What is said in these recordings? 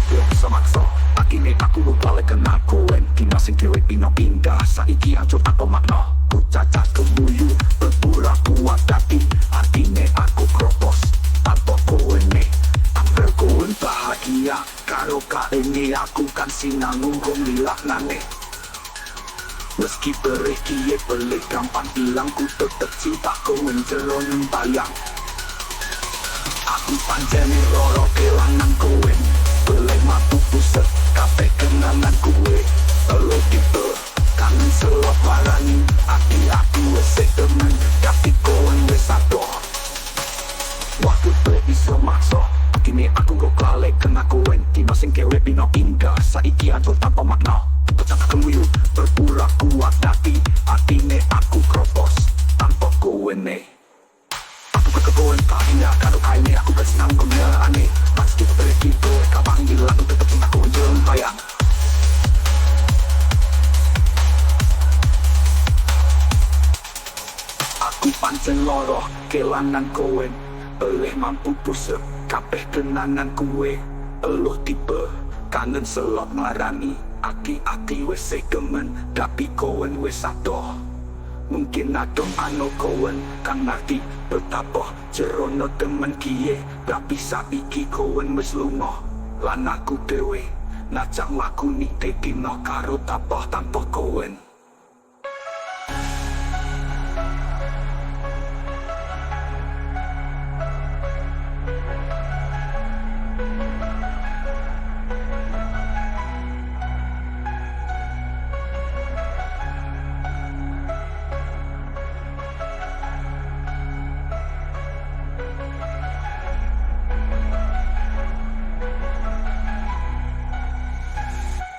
Yo semaksa akine aku balik kenakuan Kina sing dhewe pino pindah saiki aja tak makna ku cacat kemuyu berpura kuat tapi artine aku kropos tanpa kowe ne ambil kowe bahagia karo kaene aku kan sinanggung lilaknane meski perih kiye pelik gampang hilang ku tetep cinta kowe jero bayang aku pancene loro kelangan kowe boleh matu pusat kabeh kenangan kowe elo tipe kangen selot marani ati wes temen tapi kowe wes adoh waktu tuh iso makso kini aku go kale kena kowe dino sing kewe pino indah saiki aku tanpa makna pecah kemuyu berpura kuat tapi atine aku kropos tanpa kowe ne aku kekepoen pahinda karo kaine aku bersenang guna aneh meski pergi kowe kabang hilang tetep cinta kowe jelem bayang aku pancen loro kelangan kowe oleh mampu pusat kabeh kenangan kowe eluh tipe kangen selot marani aki wes gemen tapi kowe wes adoh mungkin adom ano kowe kan ngerti betapa jerono temen kiye tapi saiki kowe wes lunga lan aku dewe najak lakuni dino karo tapoh tanpa kowe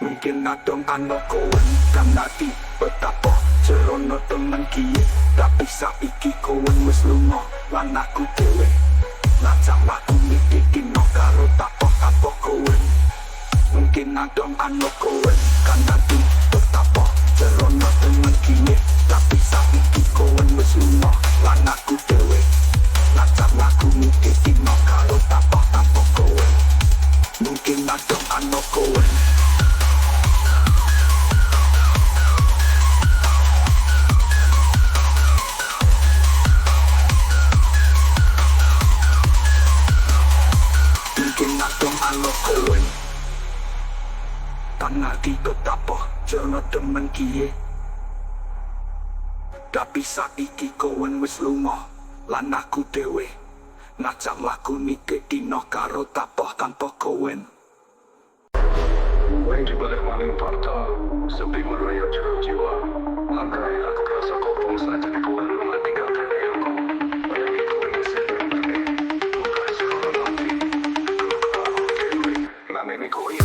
mungkin adong ano kowe kan ngerti betapa jerono temen kiye tapi saiki kowe wes lunga lan aku dewe najak lakuni dino karo tapoh tanpa kowe mungkin adong ano kowe kan ngerti betapa jerono temen kiye tapi saiki kowe wes lunga lan aku dewe najak lakuni dino karo tapoh tanpa kowe mungkin adong ano kowe ngerti betapa jono temen kiye tapi saiki kowe wis lunga lan aku dewe najak lakuni dino karo tapoh tanpa kowe Weng di balik maling fakta sepi merayap jeruk jiwa langkai aku rasa kau pun saja di kowe rumah tinggal terbayangku bayangi kowe ngisi bermene bukan sekolah nanti kalau aku dewe namanya kowe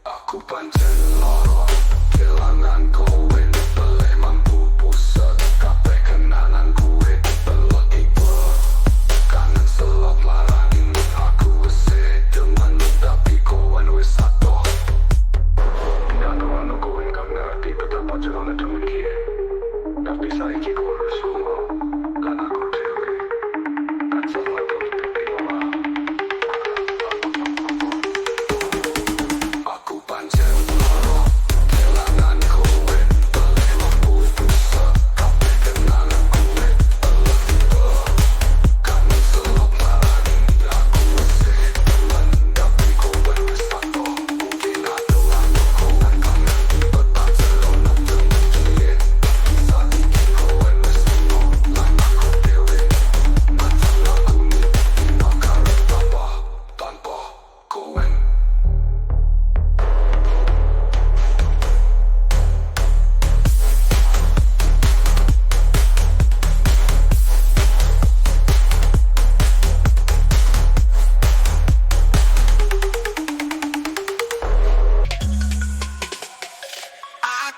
Aku panjang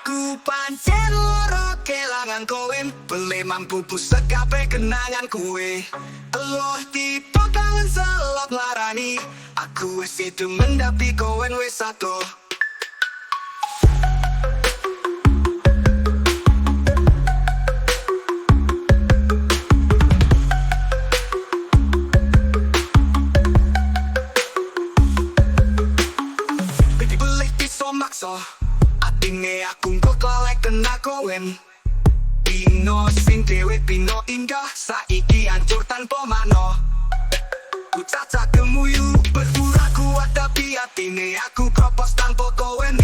Aku pancen loro kelangan kowe, beli mampu pusat kabeh kenangan kue. Eloh tipe kangen selot larani, aku wis itu mendapi kowe wis satu. Beli pisau makso, atinge aku kok kalek kena kowen. Pino sing dewe pino indah, saiki hancur tanpa mano. Ku caca kemuyu, berpura kuat tapi atine aku kropos tanpa kowen.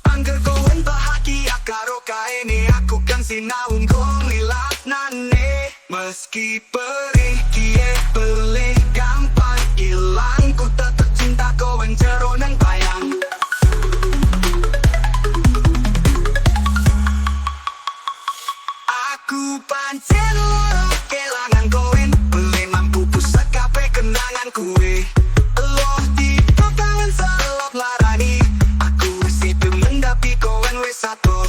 Angger kowen bahagia karo kaene, aku kan sinaung kong lilat nane. Meski perih kie beli gampang ilang, ku tetep cinta kowen jero nang bayang. Aku pancen loro kelangan kowe, beli mampu pusat kabeh kenangan kue. Eloh tipe kangen selot larani, aku wis itu mendapi kowe wis satu.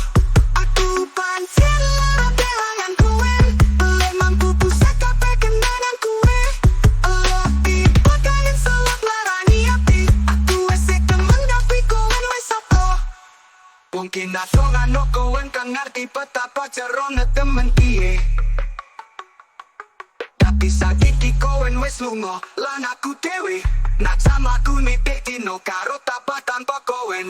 Aku pancen loro kelangan kowe, beli mampu pusat kabeh kenangan kue. Eloh tipe kangen selot larani, aku wis itu mendapi kowe wis satu. Mungkin aku ngano kowe kan ngerti betapa jerone temen iye. Tapi saiki kowe wis lunga, lan aku dewe nak sama aku nitik dino karo tapa tanpa kowe.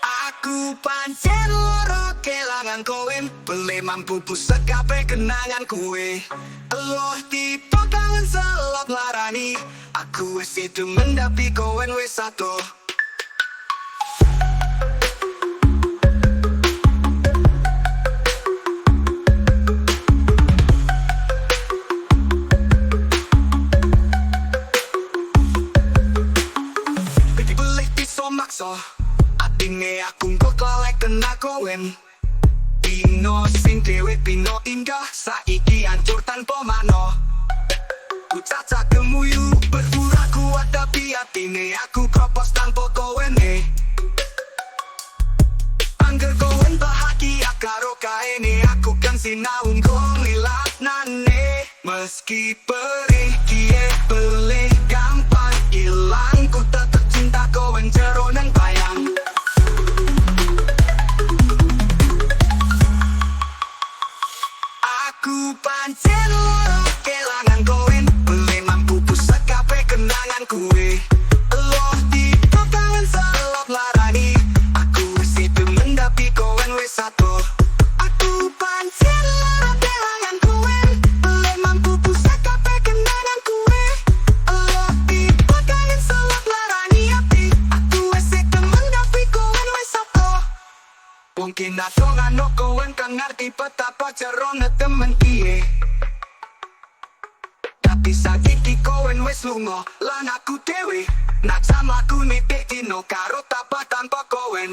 Aku pancen loro kelangan kowe, beli mampu pusat kabeh kenangan kue. Eloh tipe kangen selot larani, aku wis itu mendapi kowe wis satu. Beli pisau makso, atinge aku kok kalek kena kowen. Pino sing dewe pino indah, saiki hancur tanpa mano. Ku caca kemuyu, berpura kuat tapi atine aku kropos tanpa kowen. Angger kowen bahagia karo kaene, aku kan sinaung kong lilat nane. Meski perih kie beli gampang ilang, ku tetep cinta kowen jero nang bayang. Aku pancen loro kelangan kowe, beli mampu pusat kabeh kenangan kue. Eloh tipe kangen selot larani, aku wis itu mendapi kowe wis satu. Aku pancen loro kelangan kowe, beli mampu pusat kabeh kenangan kue. Eloh tipe kangen selot larani, aku wis itu mendapi kowe wis satu. Mungkin aku ngano kowe kan ngerti betapa jerone temen iye. Tapi saiki kowe wis lunga, lan aku dewe nak sama aku nitik dino karo tapa tanpa kowe.